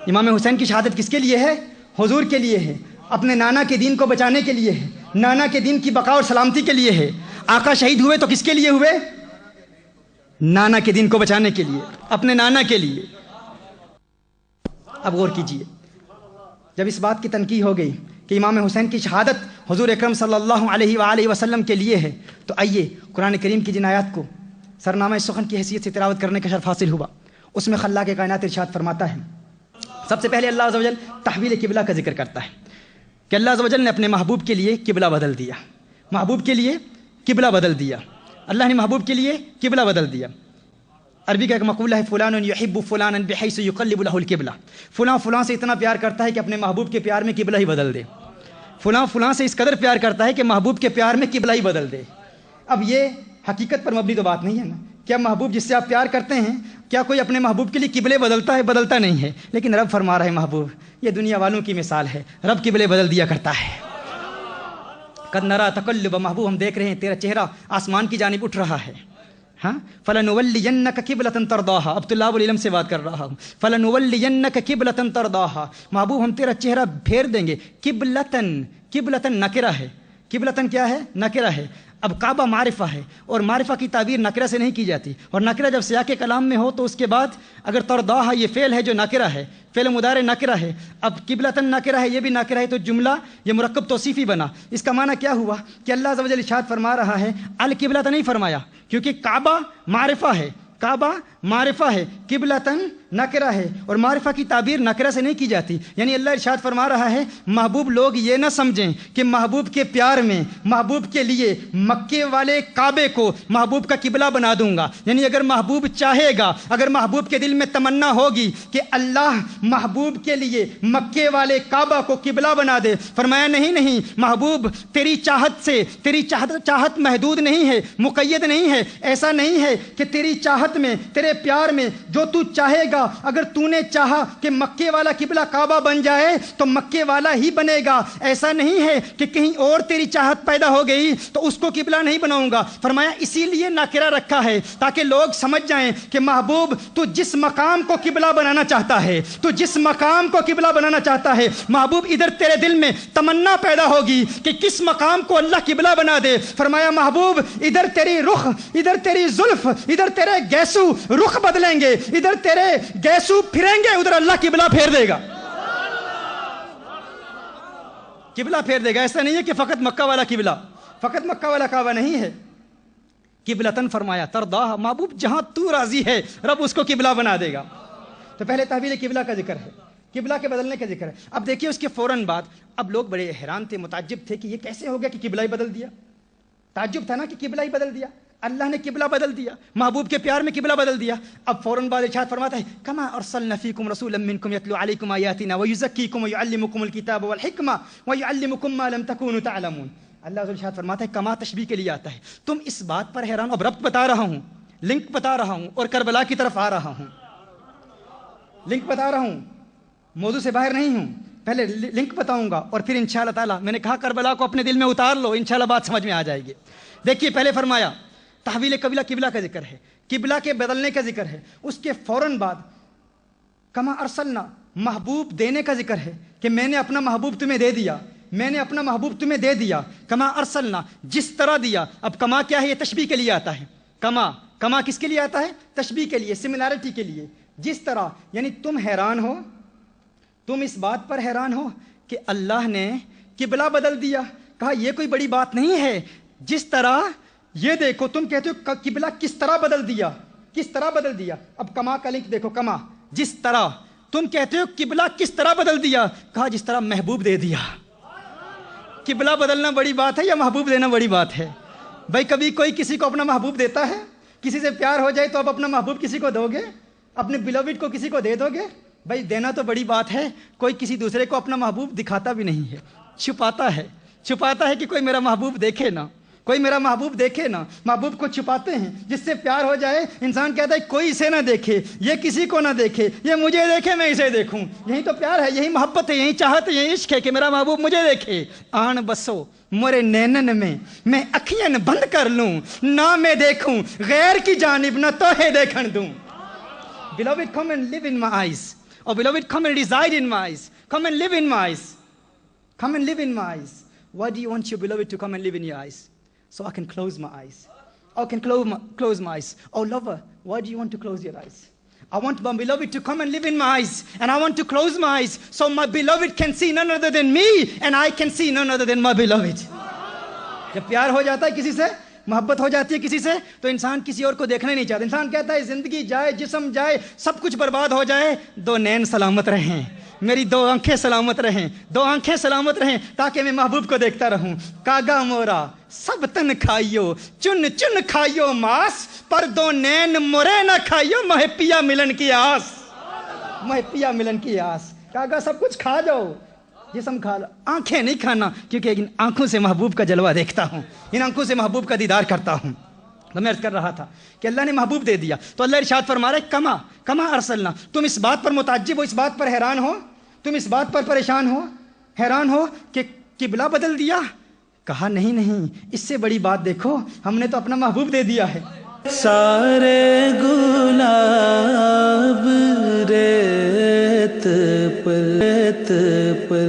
امام حسین کی شہادت کس کے لیے ہے؟ حضور کے لیے ہے، اپنے نانا کے دین کو بچانے کے لیے ہے، نانا کے دین کی بقا اور سلامتی کے لیے ہے۔ آقا شہید ہوئے تو کس کے لیے ہوئے؟ نانا کے دین کو بچانے کے لیے، اپنے نانا کے لیے۔ اب غور کیجئے، جب اس بات کی تنقید ہو گئی کہ امام حسین کی شہادت حضور اکرم صلی اللہ علیہ وآلہ وسلم کے لیے ہے، تو آئیے قرآن کریم کی جن آیات کو سرنامہ سخن کی حیثیت سے تلاوت کرنے کا شرف حاصل ہوا، اس میں خلاق کائنات ارشاد فرماتا ہے۔ سب سے پہلے اللہ عز و جل تحویل قبلہ کا ذکر کرتا ہے کہ اللہ عز و جل نے اپنے محبوب کے لیے قبلہ بدل دیا، محبوب کے لیے قبلہ بدل دیا، اللہ نے محبوب کے لیے قبلہ بدل دیا۔ عربی کا ایک مقولہ ہے، فلان یحب فلانا بحیث یقلب له القبلہ، فلاں فلاں سے اتنا پیار کرتا ہے کہ اپنے محبوب کے پیار میں قبلہ ہی بدل دے، فلاں فلاں سے اس قدر پیار کرتا ہے کہ محبوب کے پیار میں قبلہ ہی بدل دے۔ اب یہ حقیقت پر مبنی تو بات نہیں ہے نا، کیا محبوب جس سے آپ پیار کرتے ہیں، کیا کوئی اپنے محبوب کے لیے قبلے بدلتا ہے؟ بدلتا نہیں ہے، لیکن رب فرما رہا ہے محبوب یہ دنیا والوں کی مثال ہے، رب قبلے بدل دیا کرتا ہے۔ قد نرى تقلب، محبوب ہم دیکھ رہے ہیں تیرا چہرہ آسمان کی جانب اٹھ رہا ہے، ہاں فلنولینک قبلۃ ترضاھا، اب طلاب العلم سے بات کر رہا ہوں، فلنولینک قبلۃ ترضاھا، محبوب ہم تیرا چہرہ پھیر دیں گے۔ قبلۃن، قبلۃن نکرہ ہے، قبلۃن کیا ہے؟ نکرہ ہے۔ اب کعبہ معرفہ ہے، اور معرفہ کی تعبیر نکرہ سے نہیں کی جاتی، اور نکرہ جب سیاق کلام میں ہو تو اس کے بعد اگر ترضاھا یہ فعل ہے جو نکرہ ہے، فعل مضارع نکرہ ہے، اب قبلۃ نکرہ ہے، یہ بھی نکرہ ہے، تو جملہ یہ مرکب توصیفی بنا۔ اس کا معنی کیا ہوا کہ اللہ عز و جل ارشاد فرما رہا ہے، القبلۃ نہیں فرمایا، کیونکہ کعبہ معرفہ ہے، کعبہ معرفہ ہے، قبلۃ نکرہ ہے اور معرفہ کی تعبیر نکرہ سے نہیں کی جاتی. یعنی اللہ ارشاد فرما رہا ہے محبوب لوگ یہ نہ سمجھیں کہ محبوب کے پیار میں محبوب کے لیے مکے والے کعبے کو محبوب کا قبلہ بنا دوں گا. یعنی اگر محبوب چاہے گا, اگر محبوب کے دل میں تمنا ہوگی کہ اللہ محبوب کے لیے مکے والے کعبہ کو قبلہ بنا دے, فرمایا نہیں محبوب تیری چاہت سے, تیری چاہت محدود نہیں ہے, مقید نہیں ہے. ایسا نہیں ہے کہ تیری چاہت میں, تیرے پیار میں جو تو چاہے گا, اگر تو نے چاہا کہ مکے والا قبلہ کعبہ بن جائے تو مکے والا ہی بنے گا. ایسا نہیں ہے کہ کہیں اور تیری چاہت پیدا ہو گئی تو اس کو قبلہ نہیں بناؤں گا. فرمایا اسی لیے ناکرہ رکھا ہے تاکہ لوگ سمجھ جائیں کہ محبوب تو جس مقام کو قبلہ بنانا چاہتا ہے, تو جس مقام کو قبلہ بنانا چاہتا ہے, محبوب ادھر تیرے دل میں تمنا پیدا ہوگی کہ کس مقام کو اللہ قبلہ بنا دے. فرمایا محبوب ادھر تیری رخ, ادھر تیری زلف, ادھر تیرے گیسو رخ بدلیں گے, ادھر تیرے گیسو پھریں گے, ادھر اللہ قبلہ پھیر دے گا, قبلہ پھیر دے گا. ایسا نہیں ہے کہ فقط مکہ والا قبلہ, فقط مکہ والا کعبہ نہیں ہے. قبلتن فرمایا ترضاہ, محبوب جہاں تو راضی ہے رب اس کو قبلہ بنا دے گا. تو پہلے تحویل قبلہ کا ذکر ہے, قبلہ کے بدلنے کا ذکر ہے. اب دیکھیے اس کے فوراً بعد اب لوگ بڑے حیران تھے, متعجب تھے کہ یہ کیسے ہو گیا کہ قبلہ ہی بدل دیا. تعجب تھا نا کہ قبلہ ہی بدل دیا, اللہ نے قبلہ بدل دیا, محبوب کے پیار میں قبلہ بدل دیا. اب فوراً بعد ارشاد فرماتا ہے کما ارسلنا فیکم رسولا منکم یتلو علیکم آیاتنا ویزکیکم ویعلمکم الکتاب والحکمہ ویعلمکم ما لم تکونوا تعلمون. اللہ ارشاد فرماتا ہے کما تشبیہ کے لیے آتا ہے. تم اس بات پر حیران, اب ربط بتا رہا ہوں, لنک بتا رہا ہوں اور کربلا کی طرف آ رہا ہوں, لنک بتا رہا ہوں, موضوع سے باہر نہیں ہوں. پہلے لنک بتاؤں گا اور پھر انشاءاللہ تعالیٰ, میں نے کہا کربلا کو اپنے دل میں اتار لو, انشاءاللہ بات سمجھ میں آ جائے گی. دیکھیے پہلے فرمایا تحویل قبلہ کا ذکر ہے, قبلہ کے بدلنے کا ذکر ہے. اس کے فوراً بعد کما ارسلنا, محبوب دینے کا ذکر ہے کہ میں نے اپنا محبوب تمہیں دے دیا, میں نے اپنا محبوب تمہیں دے دیا. کما ارسلنا, جس طرح دیا. اب کما کیا ہے, یہ تشبیہ کے لیے آتا ہے. کما کس کے لیے آتا ہے, تشبیہ کے لیے, سملیرٹی کے لیے. جس طرح یعنی تم حیران ہو, تم اس بات پر حیران ہو کہ اللہ نے قبلہ بدل دیا. کہا یہ کوئی بڑی بات نہیں ہے. جس طرح یہ دیکھو, تم کہتے ہو قبلہ کس طرح بدل دیا, کس طرح بدل دیا. اب کما کا لنک دیکھو, کما جس طرح, تم کہتے ہو قبلہ کس طرح بدل دیا. کہا جس طرح محبوب دے دیا. قبلہ بدلنا بڑی بات ہے یا محبوب دینا بڑی بات ہے؟ بھائی کبھی کوئی کسی کو اپنا محبوب دیتا ہے, کسی سے پیار ہو جائے تو اب اپنا محبوب کسی کو دو گے, اپنے بیلووڈ کو کسی کو دے دو گے؟ بھائی دینا تو بڑی بات ہے. کوئی کسی دوسرے کو اپنا محبوب دکھاتا بھی نہیں ہے, چھپاتا ہے کہ کوئی میرا محبوب دیکھے نا, کوئی میرا محبوب دیکھے نا. محبوب کو چھپاتے ہیں. جس سے پیار ہو جائے انسان کہتا ہے کوئی اسے نہ دیکھے, یہ کسی کو نہ دیکھے, یہ مجھے دیکھے میں اسے دیکھوں. یہی تو پیار ہے, یہی محبت ہے, یہی چاہت ہے, یہی عشق ہے کہ میرا محبوب مجھے دیکھے. آن بسو مورے نینن میں اکھیاں بند کر لوں, نہ میں دیکھوں غیر کی جانب, نہ توہے دیکھن دوں. Beloved, come and live in my eyes. Oh, beloved, come and reside in my eyes. Come and live in my eyes. Come and live in my eyes. Why do you want your beloved to come and live in your eyes? So I can close my eyes. I can close my eyes. Oh, lover, why do you want to close your eyes? I want my beloved to come and live in my eyes. And I want to close my eyes so my beloved can see none other than me and I can see none other than my beloved. جب پیار ہو جاتا ہے کسی سے, محبت ہو جاتی ہے کسی سے, تو انسان کسی اور کو دیکھنا ہی نہیں چاہتا. انسان کہتا ہے زندگی جائے, جسم جائے, سب کچھ برباد ہو جائے, دو نین سلامت رہیں, میری دو آنکھیں سلامت رہیں, دو آنکھیں سلامت رہیں تاکہ میں محبوب کو دیکھتا رہوں. کاگا مورا سب تن کھائیو, چن چن کھائیو ماس, پر دو نین مورے نہ کھائیو, مہے پیا ملن کی آس, مہے پیا ملن کی آس. کاگا سب کچھ کھا جاؤ, جسم کھا لو, آنکھیں نہیں کھانا, کیونکہ ان آنکھوں سے محبوب کا جلوہ دیکھتا ہوں, ان آنکھوں سے محبوب کا دیدار کرتا ہوں. تو میں عرض کر رہا تھا کہ اللہ نے محبوب دے دیا. تو اللہ ارشاد فرما رہا ہے کما ارسلنا. تم اس بات پر متعجب ہو, اس بات پر حیران ہو, تم اس بات پر پریشان ہو, حیران ہو کہ قبلہ بدل دیا. کہا نہیں, اس سے بڑی بات دیکھو, ہم نے تو اپنا محبوب دے دیا ہے. سارے گلاب ریت پر.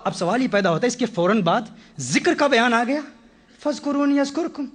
اب سوال ہی پیدا ہوتا ہے اس کے فوراً بعد ذکر کا بیان آ گیا. فَاذْكُرُونِي أَذْكُرْكُمْ,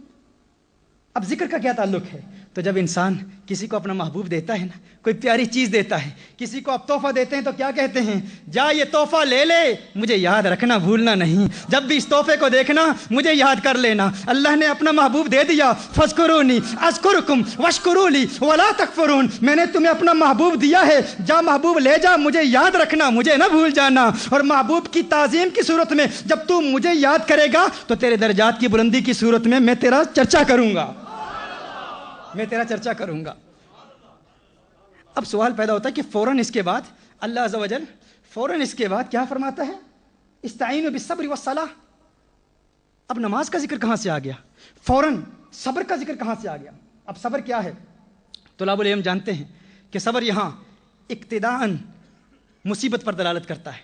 اب ذکر کا کیا تعلق ہے؟ تو جب انسان کسی کو اپنا محبوب دیتا ہے نا، کوئی پیاری چیز دیتا ہے، کسی کو آپ تحفہ دیتے ہیں تو کیا کہتے ہیں؟ جا یہ تحفہ لے لے، مجھے یاد رکھنا، بھولنا نہیں، جب بھی اس تحفے کو دیکھنا مجھے یاد کر لینا۔ اللہ نے اپنا محبوب دے دیا، فاذکرونی اذکرکم واشکروا لی ولا تکفرون، میں نے تمہیں اپنا محبوب دیا ہے، جا محبوب لے جا، مجھے یاد رکھنا، مجھے نہ بھول جانا۔ اور محبوب کی تعظیم کی صورت میں جب تو مجھے یاد کرے گا تو تیرے درجات کی بلندی کی صورت میں میں تیرا چرچا کروں گا، میں تیرا چرچا کروں گا۔ اب سوال پیدا ہوتا ہے کہ فوراً اس کے بعد اللہ عز و جل فوراً اس کے بعد کیا فرماتا ہے؟ استعینوا بالصبر والصلاۃ۔ اب نماز کا ذکر کہاں سے آ گیا؟ فوراً صبر کا ذکر کہاں سے آ گیا؟ اب صبر کیا ہے؟ طلاب العلم جانتے ہیں کہ صبر یہاں ابتداءً مصیبت پر دلالت کرتا ہے۔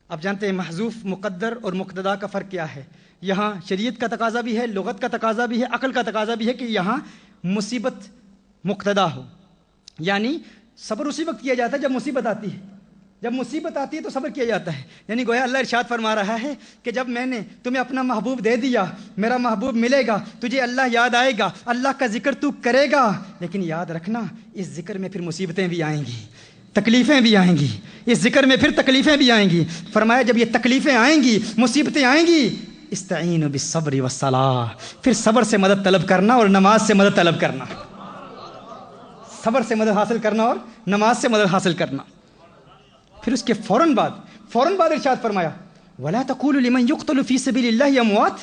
اب جانتے ہیں محذوف مقدر اور مقتدا کا فرق کیا ہے؟ یہاں شریعت کا تقاضا بھی ہے، لغت کا تقاضا بھی ہے، عقل کا تقاضا بھی ہے کہ یہاں مصیبت مقتدا ہو، یعنی صبر اسی وقت کیا جاتا ہے جب مصیبت آتی ہے، جب مصیبت آتی ہے تو صبر کیا جاتا ہے۔ یعنی گویا اللہ ارشاد فرما رہا ہے کہ جب میں نے تمہیں اپنا محبوب دے دیا، میرا محبوب ملے گا، تجھے اللہ یاد آئے گا، اللہ کا ذکر تو کرے گا، لیکن یاد رکھنا اس ذکر میں پھر مصیبتیں بھی آئیں گی، تکلیفیں بھی آئیں گی، اس ذکر میں پھر تکلیفیں بھی آئیں گی۔ فرمایا جب یہ تکلیفیں آئیں گی، مصیبتیں آئیں گی، استعینوا بالصبر والصلاۃ، پھر صبر سے مدد طلب کرنا اور نماز سے مدد طلب کرنا، صبر سے مدد حاصل کرنا اور نماز سے مدد حاصل کرنا۔ پھر اس کے فوراً بعد ارشاد فرمایا وَلَا تَقُولُوا لِمَنْ يُقْتَلُ فِي سَبِيلِ اللَّهِ أَمْوَاتٌ۔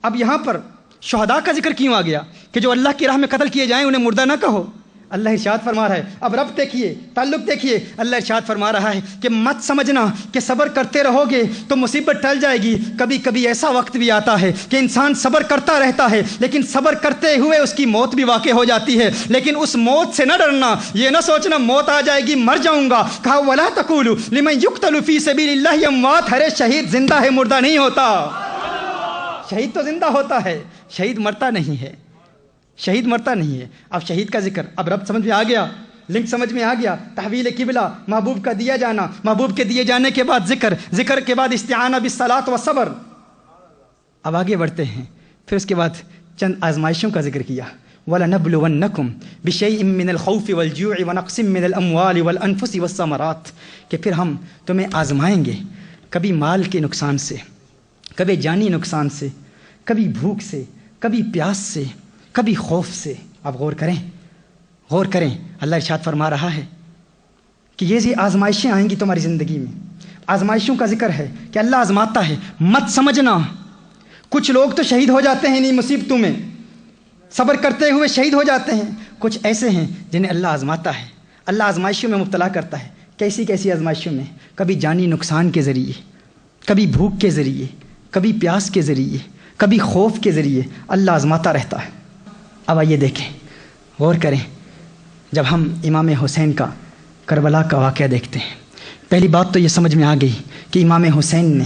اب یہاں پر شہداء کا ذکر کیوں آ گیا کہ جو اللہ کی راہ میں قتل کیے جائیں انہیں مردہ نہ کہو؟ اللہ ارشاد فرما رہا ہے، اب رب دیکھیے، تعلق دیکھیے، اللہ ارشاد فرما رہا ہے کہ مت سمجھنا کہ صبر کرتے رہو گے تو مصیبت ٹل جائے گی۔ کبھی کبھی ایسا وقت بھی آتا ہے کہ انسان صبر کرتا رہتا ہے لیکن صبر کرتے ہوئے اس کی موت بھی واقع ہو جاتی ہے، لیکن اس موت سے نہ ڈرنا، یہ نہ سوچنا موت آ جائے گی، مر جاؤں گا۔ کہا وَلَا تَقُولُوا لِمَنْ يُقْتَلُ فِي سَبِيلِ اللَّهِ أَمْوَاتٌ، ارے شہید زندہ ہے، مردہ نہیں ہوتا، شہید تو زندہ ہوتا ہے، شہید مرتا نہیں ہے، شہید مرتا نہیں ہے۔ اب شہید کا ذکر، اب رب سمجھ میں آ گیا، لنک سمجھ میں آ گیا، تحویل قبلہ، محبوب کا دیا جانا، محبوب کے دیے جانے کے بعد ذکر کے بعد استعانہ بالصلاۃ والصبر۔ اب آگے بڑھتے ہیں، پھر اس کے بعد چند آزمائشوں کا ذکر کیا، وَلَنَبْلُوَنَّكُمْ بِشَيْءٍ مِّنَ الْخَوْفِ وَالْجُوعِ وَنَقْصٍ مِّنَ الْأَمْوَالِ وَالْأَنفُسِ وَالثَّمَرَاتِ، کہ پھر ہم تمہیں آزمائیں گے، کبھی مال کے نقصان سے، کبھی جانی نقصان سے، کبھی بھوک سے، کبھی پیاس سے، کبھی خوف سے۔ آپ غور کریں، اللہ ارشاد فرما رہا ہے کہ یہ آزمائشیں آئیں گی تمہاری زندگی میں، آزمائشوں کا ذکر ہے کہ اللہ آزماتا ہے، مت سمجھنا۔ کچھ لوگ تو شہید ہو جاتے ہیں انہیں مصیبتوں میں، صبر کرتے ہوئے شہید ہو جاتے ہیں، کچھ ایسے ہیں جنہیں اللہ آزماتا ہے، اللہ آزمائشوں میں مبتلا کرتا ہے۔ کیسی آزمائشوں میں؟ کبھی جانی نقصان کے ذریعے، کبھی بھوک کے ذریعے، کبھی پیاس کے ذریعے، کبھی خوف کے ذریعے اللہ آزماتا رہتا ہے۔ اب آئیے دیکھیں، غور کریں، جب ہم امام حسین کا کربلا کا واقعہ دیکھتے ہیں، پہلی بات تو یہ سمجھ میں آ گئی کہ امام حسین نے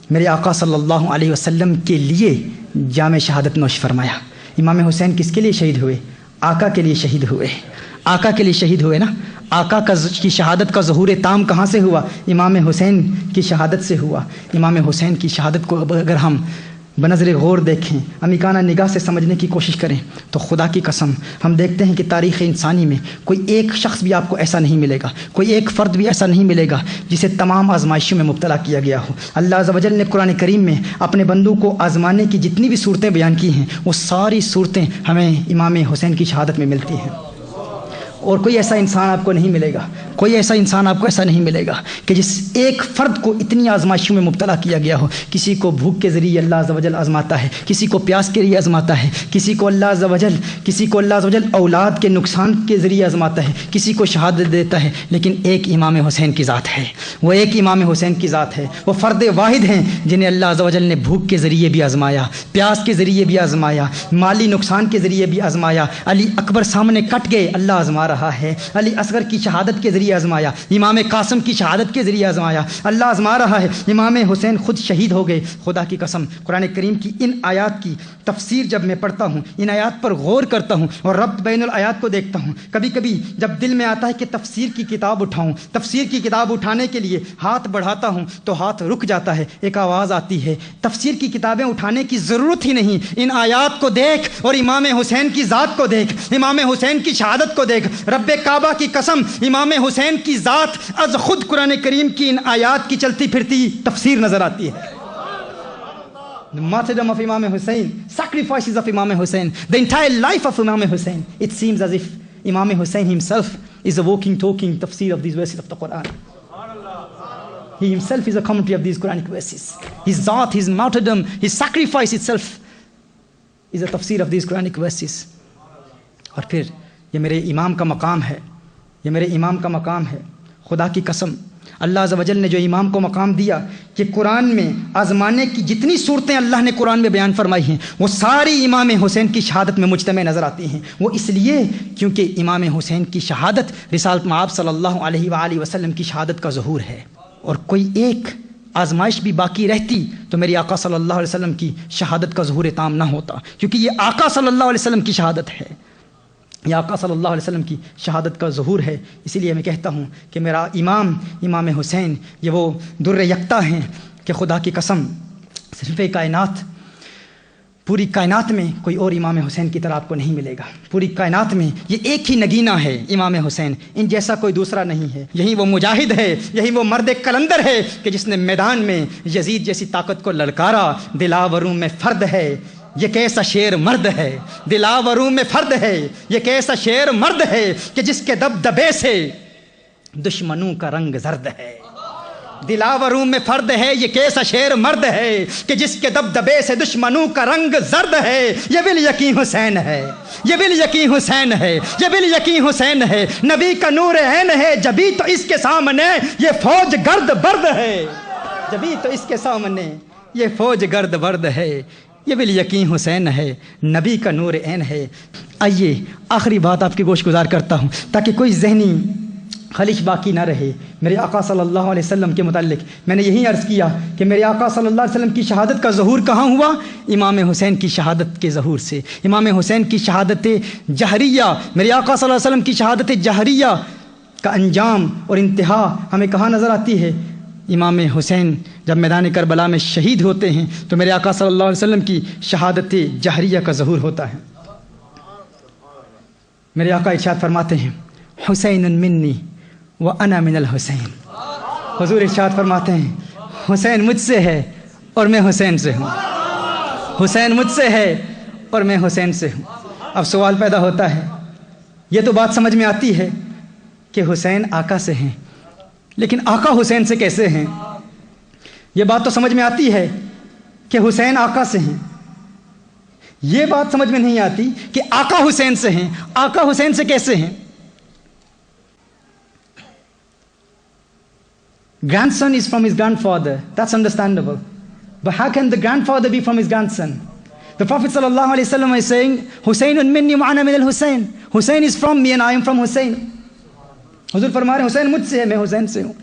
میرے آقا صلی اللہ علیہ وسلم کے لیے جام شہادت نوش فرمایا۔ امام حسین کس کے لیے شہید ہوئے؟ آقا کے لیے شہید ہوئے، آقا کے لیے شہید ہوئے نا۔ آقا کی شہادت کا ظہور تام کہاں سے ہوا؟ امام حسین کی شہادت سے ہوا۔ امام حسین کی شہادت کو اگر ہم بنظر غور دیکھیں، عمیقانہ نگاہ سے سمجھنے کی کوشش کریں تو خدا کی قسم ہم دیکھتے ہیں کہ تاریخ انسانی میں کوئی ایک شخص بھی آپ کو ایسا نہیں ملے گا، کوئی ایک فرد بھی ایسا نہیں ملے گا جسے تمام آزمائشوں میں مبتلا کیا گیا ہو۔ اللہ عز و جل نے قرآن کریم میں اپنے بندوں کو آزمانے کی جتنی بھی صورتیں بیان کی ہیں وہ ساری صورتیں ہمیں امام حسین کی شہادت میں ملتی ہیں، اور کوئی ایسا انسان آپ کو نہیں ملے گا، کوئی ایسا انسان آپ کو ایسا نہیں ملے گا کہ جس ایک فرد کو اتنی آزمائشوں میں مبتلا کیا گیا ہو۔ کسی کو بھوک کے ذریعے اللہ عز و جل آزماتا ہے، کسی کو پیاس کے ذریعے آزماتا ہے، کسی کو اللہ عز و جل اولاد کے نقصان کے ذریعے آزماتا ہے، کسی کو شہادت دیتا ہے، لیکن ایک امام حسین کی ذات ہے، وہ ایک امام حسین کی ذات ہے، وہ فرد واحد ہیں جنہیں اللہ عز و جل نے بھوک کے ذریعے بھی آزمایا، پیاس کے ذریعے بھی آزمایا، مالی نقصان کے ذریعے بھی آزمایا۔ علی اکبر سامنے کٹ گئے، اللہ آزما رہا ہے، علی اصغر کی شہادت کے ذریعے آزمایا، امام قاسم کی شہادت کے ذریعے آزمایا، اللہ آزما رہا ہے۔ امام حسین خود شہید ہو گئے۔ خدا کی قسم قرآن کریم کی ان آیات کی تفسیر جب میں پڑھتا ہوں، ان آیات پر غور کرتا ہوں اور ربط بین الآیات کو دیکھتا ہوں، کبھی کبھی جب دل میں آتا ہے کہ تفسیر کی کتاب اٹھاؤں، تفسیر کی کتاب اٹھانے کے لیے ہاتھ بڑھاتا ہوں تو ہاتھ رک جاتا ہے، ایک آواز آتی ہے تفسیر کی کتابیں اٹھانے کی ضرورت ہی نہیں، ان آیات کو دیکھ اور امام حسین کی ذات کو دیکھ، امام حسین کی شہادت کو دیکھ۔ رب کعبہ کی قسم امام حسین کی ذات از خود قرآن کریم کی ان آیات کی چلتی پھرتی تفسیر نظر آتی ہے۔ The martyrdom of Imam Hussein, sacrifices of Imam Hussein, the entire life of Imam Hussein. It seems as if Imam Hussein himself is a walking, talking tafsir of these verses of the Quran. He himself is a commentary of these Quranic verses. His zaat, his martyrdom, his sacrifice itself is a tafsir of these Quranic verses. اور پھر یہ میرے امام کا مقام ہے، یہ میرے امام کا مقام ہے۔ خدا کی قسم اللہ عز و جل نے جو امام کو مقام دیا کہ قرآن میں آزمانے کی جتنی صورتیں اللہ نے قرآن میں بیان فرمائی ہیں وہ ساری امام حسین کی شہادت میں مجتمع نظر آتی ہیں۔ وہ اس لیے کیونکہ امام حسین کی شہادت رسالت مآب صلی اللہ علیہ وآلہ وسلم کی شہادت کا ظہور ہے، اور کوئی ایک آزمائش بھی باقی رہتی تو میری آقا صلی اللہ علیہ وسلم کی شہادت کا ظہور تام نہ ہوتا، کیونکہ یہ آقا صلی اللہ علیہ وسلم کی شہادت ہے، یہ آقا صلی اللہ علیہ وسلم کی شہادت کا ظہور ہے۔ اسی لیے میں کہتا ہوں کہ میرا امام حسین یہ وہ در یکتا ہیں کہ خدا کی قسم صرف کائنات، پوری کائنات میں کوئی اور امام حسین کی طرح آپ کو نہیں ملے گا۔ پوری کائنات میں یہ ایک ہی نگینہ ہے امام حسین، ان جیسا کوئی دوسرا نہیں ہے۔ یہی وہ مجاہد ہے، یہی وہ مرد کلندر ہے کہ جس نے میدان میں یزید جیسی طاقت کو للکارا۔ دلاوروں میں فرد ہے یہ کیسا شیر مرد ہے، دلاوروں میں فرد ہے یہ کیسا شیر مرد ہے کہ جس کے دبدبے سے دشمنوں کا رنگ زرد ہے۔ دلاوروں میں فرد ہے یہ کیسا شیر مرد ہے کہ جس کے دبدبے سے دشمنوں کا رنگ زرد ہے۔ یہ بالیقین حسین ہے، یہ بالیقین حسین ہے، یہ بالیقین حسین ہے، نبی کا نور عین ہے، جبھی تو اس کے سامنے یہ فوج گرد برد ہے، جبھی تو اس کے سامنے یہ فوج گرد برد ہے۔ یہ بالیقین حسین ہے، نبی کا نور عین ہے۔ آئیے آخری بات آپ کی گوش گزار کرتا ہوں تاکہ کوئی ذہنی خلش باقی نہ رہے میرے آقا صلی اللہ علیہ وسلم کے متعلق۔ میں نے یہی عرض کیا کہ میرے آقا صلی اللہ علیہ وسلم کی شہادت کا ظہور کہاں ہوا؟ امام حسین کی شہادت کے ظہور سے۔ امام حسین کی شہادت جہریہ، میرے آقا صلی اللہ علیہ وسلم کی شہادت جہریہ کا انجام اور انتہا ہمیں کہاں نظر آتی ہے؟ امام حسین جب میدان کربلا میں شہید ہوتے ہیں تو میرے آقا صلی اللہ علیہ وسلم کی شہادت جہریہ کا ظہور ہوتا ہے۔ میرے آقا ارشاد فرماتے ہیں حسین منی وانا من الحسین۔ حضور ارشاد فرماتے ہیں حسین مجھ سے ہے اور میں حسین سے ہوں، حسین مجھ سے ہے اور میں حسین سے ہوں۔ اب سوال پیدا ہوتا ہے، یہ تو بات سمجھ میں آتی ہے کہ حسین آقا سے ہیں، لیکن آقا حسین سے کیسے ہیں؟ یہ بات تو سمجھ میں آتی ہے کہ حسین آقا سے ہیں، یہ بات سمجھ میں نہیں آتی کہ آقا حسین سے ہیں، آقا حسین سے کیسے ہیں؟ Grandson is from his grandfather, that's understandable. But how can the grandfather be from his grandson? The Prophet sallallahu alaihi wasallam is saying, Husaynun minni wa ana min al-Husayn. Hussein is from me and I am from Hussein. حضور فرما رہے ہیں حسین مجھ سے ہے، میں حسین سے ہوں۔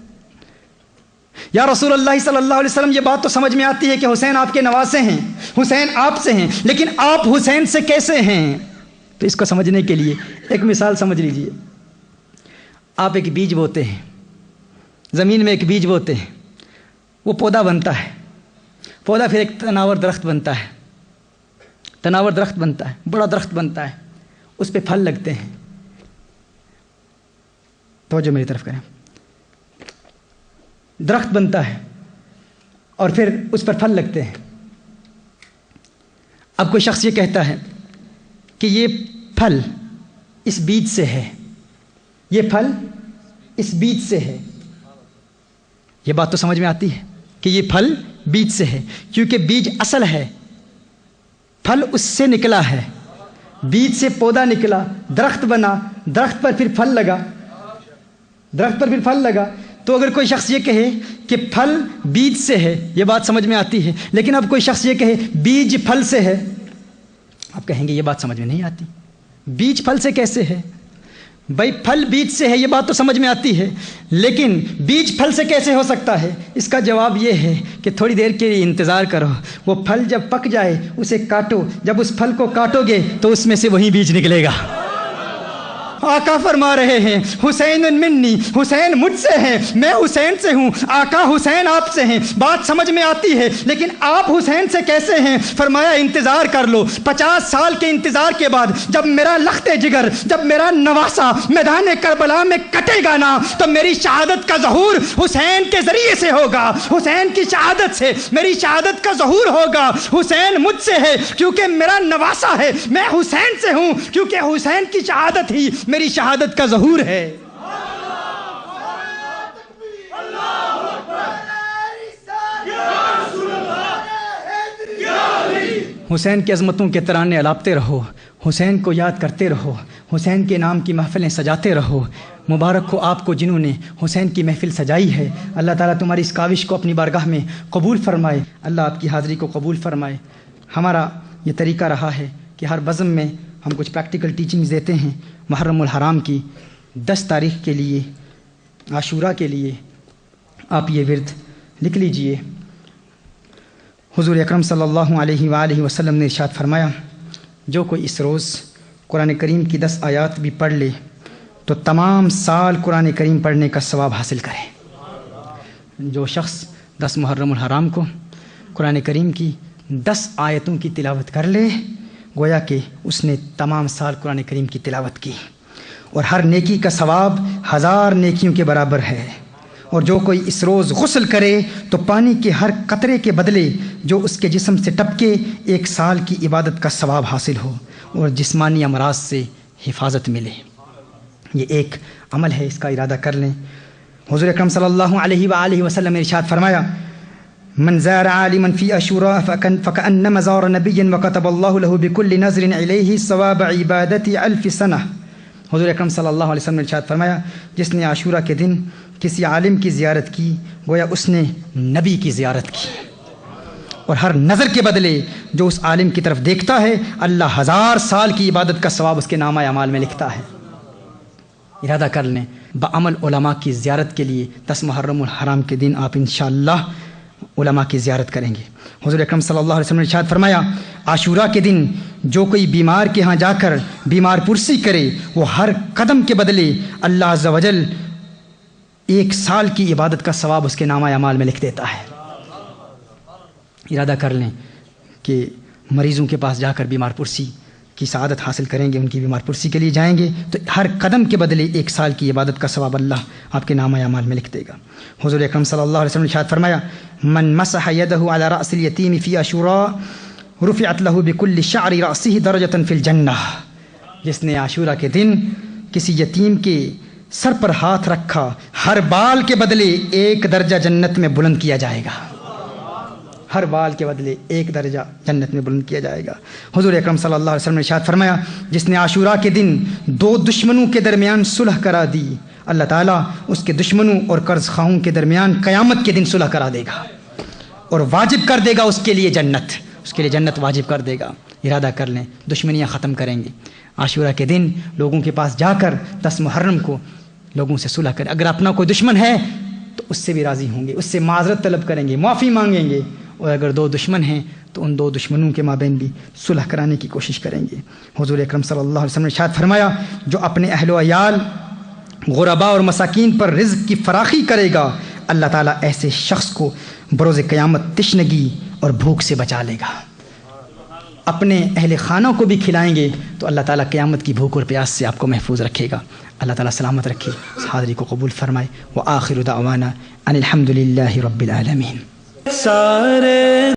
یا رسول اللہ صلی اللہ علیہ وسلم یہ بات تو سمجھ میں آتی ہے کہ حسین آپ کے نواسے ہیں، حسین آپ سے ہیں، لیکن آپ حسین سے کیسے ہیں؟ تو اس کو سمجھنے کے لیے ایک مثال سمجھ لیجئے۔ آپ ایک بیج بوتے ہیں، زمین میں ایک بیج بوتے ہیں، وہ پودا بنتا ہے، پودا پھر ایک تناور درخت بنتا ہے، تناور درخت بنتا ہے، بڑا درخت بنتا ہے، اس پہ پھل لگتے ہیں۔ توجہ میری طرف کریں، درخت بنتا ہے اور پھر اس پر پھل لگتے ہیں۔ اب کوئی شخص یہ کہتا ہے کہ یہ پھل اس بیج سے ہے، یہ پھل اس بیج سے ہے۔ یہ بات تو سمجھ میں آتی ہے کہ یہ پھل بیج سے ہے، کیونکہ بیج اصل ہے، پھل اس سے نکلا ہے، بیج سے پودا نکلا، درخت بنا، درخت پر پھر پھل لگا، درخت پر پھر پھل لگا۔ تو اگر کوئی شخص یہ کہے کہ پھل بیج سے ہے، یہ بات سمجھ میں آتی ہے، لیکن اب کوئی شخص یہ کہے بیج پھل سے ہے، آپ کہیں گے یہ بات سمجھ میں نہیں آتی، بیج پھل سے کیسے ہے؟ بھائی پھل بیج سے ہے، یہ بات تو سمجھ میں آتی ہے، لیکن بیج پھل سے کیسے ہو سکتا ہے؟ اس کا جواب یہ ہے کہ تھوڑی دیر کے لیے انتظار کرو، وہ پھل جب پک جائے اسے کاٹو، جب اس پھل کو کاٹو گے تو اس میں سے وہی بیج نکلے گا۔ آقا فرما رہے ہیں حسین منی، حسین مجھ سے ہیں، میں حسین سے ہوں، آقا حسین آپ سے ہیں۔ بات سمجھ میں آتی ہے، لیکن آپ حسین سے کیسے ہیں؟ فرمایا انتظار کر لو، 50 سال کے انتظار کے بعد جب میرا لخت جگر، جب میرا نواسا میدان کربلا میں کٹے گا نا، تو میری شہادت کا ظہور حسین کے ذریعے سے ہوگا، حسین کی شہادت سے میری شہادت کا ظہور ہوگا۔ حسین مجھ سے ہے کیونکہ میرا نواسا ہے، میں حسین سے ہوں کیونکہ حسین کی شہادت ہی میری شہادت کا ظہور ہے۔ حسین کی عظمتوں کے ترانے الاپتے رہو، حسین کو یاد کرتے رہو، حسین کے نام کی محفلیں سجاتے رہو۔ مبارک ہو آپ کو جنہوں نے حسین کی محفل سجائی ہے۔ اللہ تعالیٰ تمہاری اس کاوش کو اپنی بارگاہ میں قبول فرمائے، اللہ آپ کی حاضری کو قبول فرمائے۔ ہمارا یہ طریقہ رہا ہے کہ ہر بزم میں ہم کچھ پریکٹیکل ٹیچنگز دیتے ہیں۔ محرم الحرام کی 10 تاریخ کے لیے، عاشوراء کے لیے آپ یہ ورد لکھ لیجئے۔ حضور اکرم صلی اللہ علیہ وآلہ وسلم نے ارشاد فرمایا، جو کوئی اس روز قرآن کریم کی 10 آیات بھی پڑھ لے تو تمام سال قرآن کریم پڑھنے کا ثواب حاصل کرے۔ جو شخص 10 محرم الحرام کو قرآن کریم کی 10 آیتوں کی تلاوت کر لے، گویا کہ اس نے تمام سال قرآن کریم کی تلاوت کی، اور ہر نیکی کا ثواب 1000 نیکیوں کے برابر ہے۔ اور جو کوئی اس روز غسل کرے تو پانی کے ہر قطرے کے بدلے جو اس کے جسم سے ٹپکے 1 سال کی عبادت کا ثواب حاصل ہو، اور جسمانی امراض سے حفاظت ملے۔ یہ ایک عمل ہے، اس کا ارادہ کر لیں۔ حضور اکرم صلی اللہ علیہ وآلہ وسلم نے ارشاد فرمایا، من زار عالما في عاشوراء فكأنما زار نبيا وكتب الله له بكل نظر إليه ثواب عبادة 1000 سنة۔ حضور اکرم صلی اللہ علیہ وسلم نے ارشاد فرمایا، جس نے عاشوراء کے دن کسی عالم کی زیارت کی، گویا اس نے نبی کی زیارت کی، اور ہر نظر کے بدلے جو اس عالم کی طرف دیکھتا ہے، اللہ 1000 سال کی عبادت کا ثواب اس کے نامہ اعمال میں لکھتا ہے۔ ارادہ کر لیں، بعمل علماء کی زیارت کے لیے 10 محرم الحرام کے دن آپ انشاءاللہ علماء کی زیارت کریں گے۔ حضور اکرم صلی اللہ علیہ وسلم نے ارشاد فرمایا، عاشوراء کے دن جو کوئی بیمار کے ہاں جا کر بیمار پرسی کرے، وہ ہر قدم کے بدلے اللہ عز و جل 1 سال کی عبادت کا ثواب اس کے نامہ اعمال میں لکھ دیتا ہے۔ ارادہ کر لیں کہ مریضوں کے پاس جا کر بیمار پرسی کی سعادت حاصل کریں گے، ان کی بیمار پرسی کے لیے جائیں گے تو ہر قدم کے بدلے 1 سال کی عبادت کا ثواب اللہ آپ کے نامہ اعمال میں لکھ دے گا۔ حضور اکرم صلی اللہ علیہ وسلم نے ارشاد فرمایا، من مسح یدہ علی رأس الیتیم فی عاشوراء رفعت لہ بکل شعر رأسہ درجۃ فی الجنہ۔ جس نے عاشوراء کے دن کسی یتیم کے سر پر ہاتھ رکھا، ہر بال کے بدلے 1 درجہ جنت میں بلند کیا جائے گا، ہر بال کے بدلے 1 درجہ جنت میں بلند کیا جائے گا۔ حضور اکرم صلی اللہ علیہ وسلم نے ارشاد فرمایا، جس نے عاشوراء کے دن 2 دشمنوں کے درمیان صلح کرا دی، اللہ تعالیٰ اس کے دشمنوں اور قرض خواہوں کے درمیان قیامت کے دن صلح کرا دے گا، اور واجب کر دے گا اس کے لیے جنت، اس کے لیے جنت واجب کر دے گا۔ ارادہ کر لیں، دشمنیاں ختم کریں گے۔ عاشوراء کے دن لوگوں کے پاس جا کر 10 محرم کو لوگوں سے صلح کریں۔ اگر اپنا کوئی دشمن ہے تو اس سے بھی راضی ہوں گے، اس سے معذرت طلب کریں گے، معافی مانگیں گے، اور اگر 2 دشمن ہیں تو ان 2 دشمنوں کے مابین بھی صلح کرانے کی کوشش کریں گے۔ حضور اکرم صلی اللہ علیہ وسلم نے ارشاد فرمایا، جو اپنے اہل و عیال، غرباء اور مساکین پر رزق کی فراخی کرے گا، اللہ تعالیٰ ایسے شخص کو بروز قیامت تشنگی اور بھوک سے بچا لے گا۔ اپنے اہل خانہ کو بھی کھلائیں گے تو اللہ تعالیٰ قیامت کی بھوک اور پیاس سے آپ کو محفوظ رکھے گا۔ اللہ تعالیٰ سلامت رکھے، اس حاضری کو قبول فرمائے۔ وآخر دعوانا ان الحمد للہ رب العالمین۔ سارے